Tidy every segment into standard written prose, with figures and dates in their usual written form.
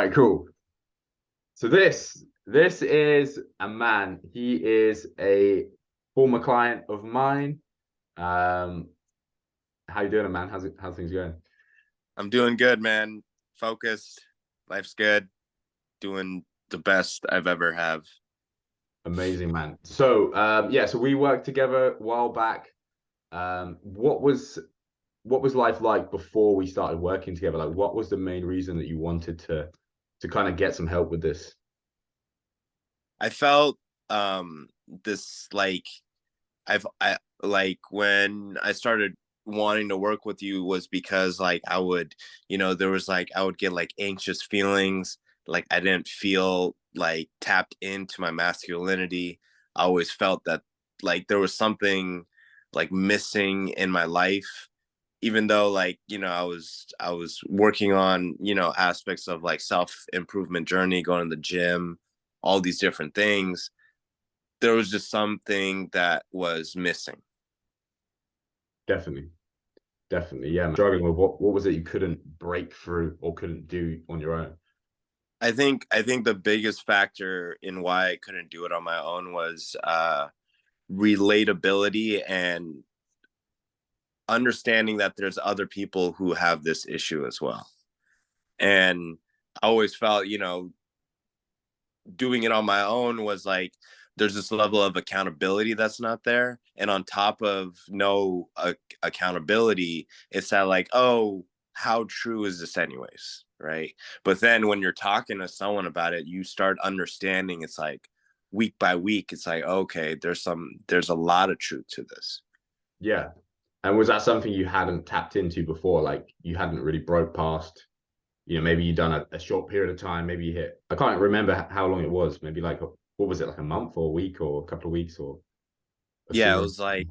All right, cool. So this is a man. He is a former client of mine. Um, how you doing, man? How's things going? I'm doing good, man. Focused. Life's good. Doing the best I've ever have. Amazing, man. So yeah, so we worked together a while back. What was life like before we started working together? Like, what was the main reason that you wanted to kind of get some help with this? I felt this like I like when I started wanting to work with you was because like I would, there was like I would get like anxious feelings, like I didn't feel like tapped into my masculinity. I always felt that like there was something like missing in my life, even though like I was working on aspects of like self improvement journey, going to the gym, all these different things. There was just something that was missing. Definitely, definitely, yeah, man. Struggling with what was it you couldn't break through or couldn't do on your own? I think the biggest factor in why I couldn't do it on my own was relatability and understanding that there's other people who have this issue as well. And I always felt, doing it on my own was like there's this level of accountability that's not there, and on top of no accountability, it's that like, oh, how true is this anyways, right? But then when you're talking to someone about it, you start understanding. It's like week by week, it's like, okay, there's a lot of truth to this. Yeah. And was that something you hadn't tapped into before? Like you hadn't really broke past, maybe you done a short period of time, maybe you hit, I can't remember how long it was. Maybe like, what was it, like a month or a week or a couple of weeks or a Yeah, it series? was like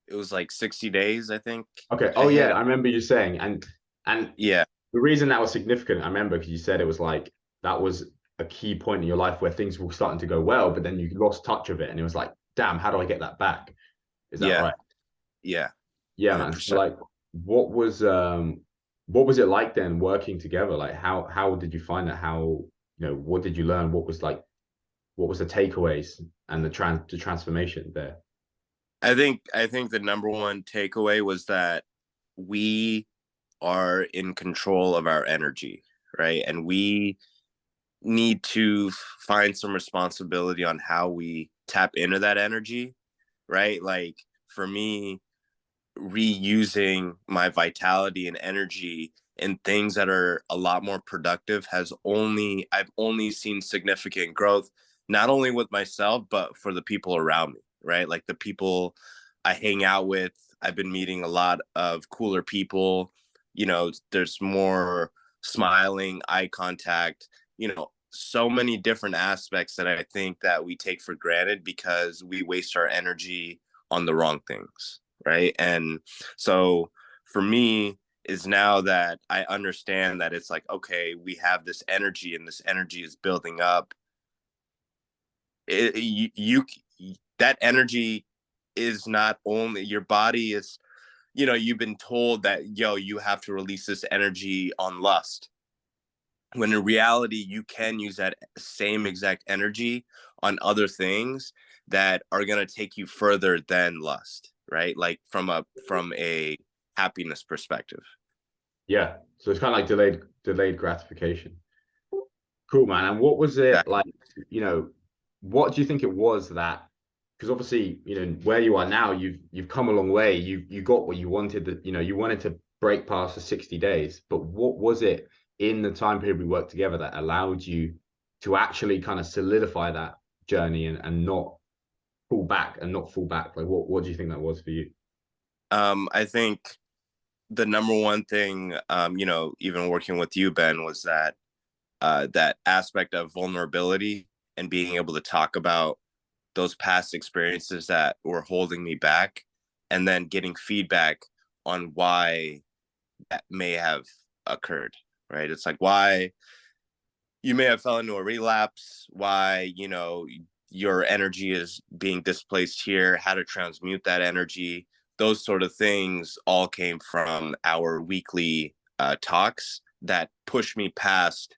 it was like 60 days, I think. Okay. I Oh yeah, hit. I remember you saying, and Yeah. the reason that was significant, I remember because you said it was like that was a key point in your life where things were starting to go well, but then you lost touch of it, and it was like, damn, how do I get that back? Is that Yeah. right? Yeah. Yeah, man. So 100%. like, what was um, what was it like then working together? Like, how did you find that? How what did you learn? What was the takeaways and the transformation there? I think the number one takeaway was that we are in control of our energy, right? And we need to find some responsibility on how we tap into that energy, right? Like for me, reusing my vitality and energy in things that are a lot more productive has only I've only seen significant growth, not only with myself but for the people around me, right? Like the people I hang out with. I've been meeting a lot of cooler people. There's more smiling, eye contact, so many different aspects that I think that we take for granted because we waste our energy on the wrong things, right? And so for me is now that I understand that it's like, okay, we have this energy and this energy is building up. You that energy is not only your body is, you've been told that, you have to release this energy on lust, when in reality you can use that same exact energy on other things that are going to take you further than lust, right? Like from a happiness perspective. Yeah. So it's kind of like delayed gratification. Cool, man. And what was it Exactly. like? You know, what do you think it was that? Because obviously, where you are now, you've come a long way. You got what you wanted. That you wanted to break past the 60 days. But what was it in the time period we worked together that allowed you to actually kind of solidify that journey and not fall back? Like, what do you think that was for you? I think the number one thing, even working with you, Ben, was that that aspect of vulnerability and being able to talk about those past experiences that were holding me back, and then getting feedback on why that may have occurred, right? It's like why you may have fell into a relapse, why, your energy is being displaced here, how to transmute that energy. Those sort of things all came from our weekly talks that pushed me past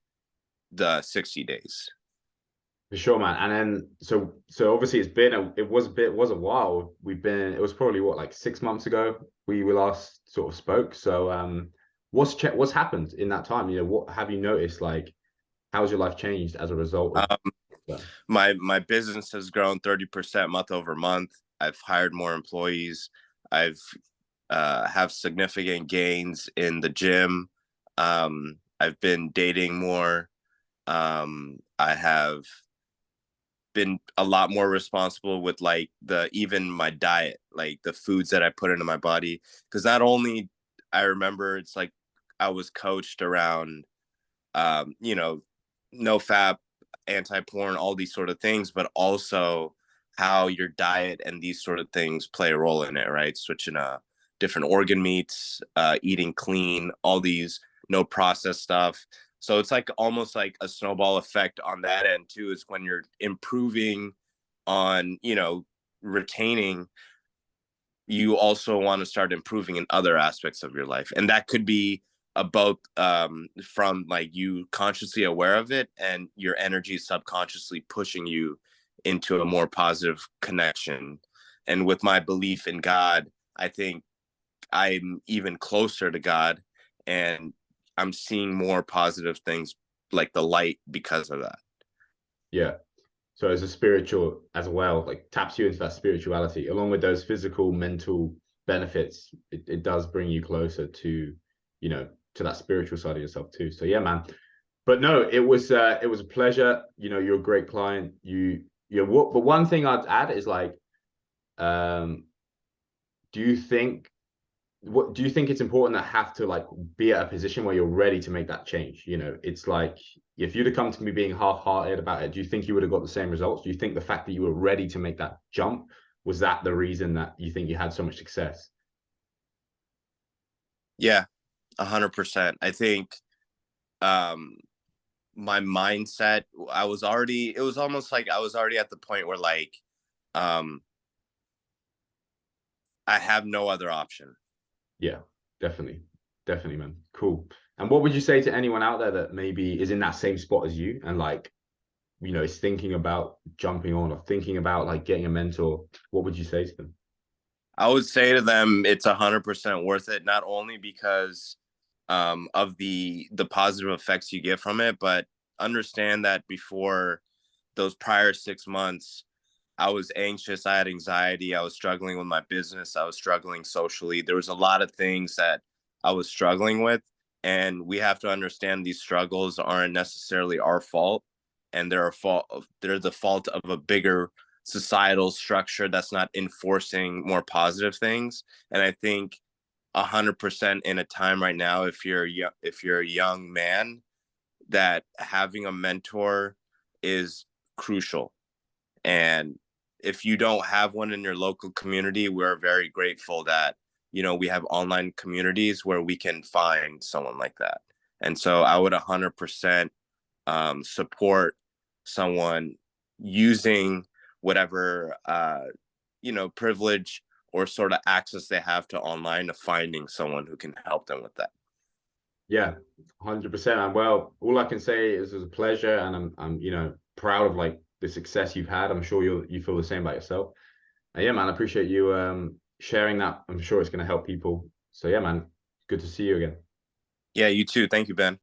the 60 days. For sure, man. And then so obviously it was a while. It was probably what, like 6 months ago we last sort of spoke. So what's happened in that time? You know, what have you noticed? Like, how's your life changed as a result of Um, that? my business has grown 30% month over month. I've hired more employees. I've have significant gains in the gym. I've been dating more. I have been a lot more responsible with like the even my diet, like the foods that I put into my body. Because not only I remember it's like I was coached around, you know, Nofap, anti-porn, all these sort of things, but also how your diet and these sort of things play a role in it, right? Switching different organ meats, eating clean, all these no processed stuff. So it's like almost like a snowball effect on that end too, is when you're improving on, retaining, you also want to start improving in other aspects of your life. And that could be about from like you consciously aware of it and your energy subconsciously pushing you into a more positive connection. And with my belief in God, I think I'm even closer to God, and I'm seeing more positive things like the light because of that. Yeah. So as a spiritual as well, like taps you into that spirituality, along with those physical, mental benefits, it does bring you closer to, to that spiritual side of yourself too. So yeah, man. But no, it was a pleasure. You know, you're a great client. You're what, but one thing I'd add is like, um, do you think what do you think it's important to have to like be at a position where you're ready to make that change? You know, it's like if you'd have come to me being half-hearted about it, do you think you would have got the same results? Do you think the fact that you were ready to make that jump was that the reason that you think you had so much success? Yeah, 100%. I think um my mindset, it was almost like I was already at the point where like um I have no other option. Yeah, definitely. Definitely, man. Cool. And what would you say to anyone out there that maybe is in that same spot as you and like, is thinking about jumping on or thinking about like getting a mentor? What would you say to them? I would say to them it's 100% worth it, not only because of the positive effects you get from it, but understand that before those prior 6 months, I was anxious, I had anxiety, I was struggling with my business, I was struggling socially. There was a lot of things that I was struggling with, and we have to understand these struggles aren't necessarily our fault, and they're the fault of a bigger societal structure that's not enforcing more positive things. And I think 100% in a time right now, if you're a young man, that having a mentor is crucial. And if you don't have one in your local community, we're very grateful that, we have online communities where we can find someone like that. And so I would 100% support someone using whatever, privilege or sort of access they have to online to finding someone who can help them with that. Yeah, 100%. And well, all I can say is it was a pleasure, and I'm proud of like the success you've had. I'm sure you feel the same about yourself. And yeah, man, I appreciate you sharing that. I'm sure it's going to help people. So yeah, man, good to see you again. Yeah, you too. Thank you, Ben.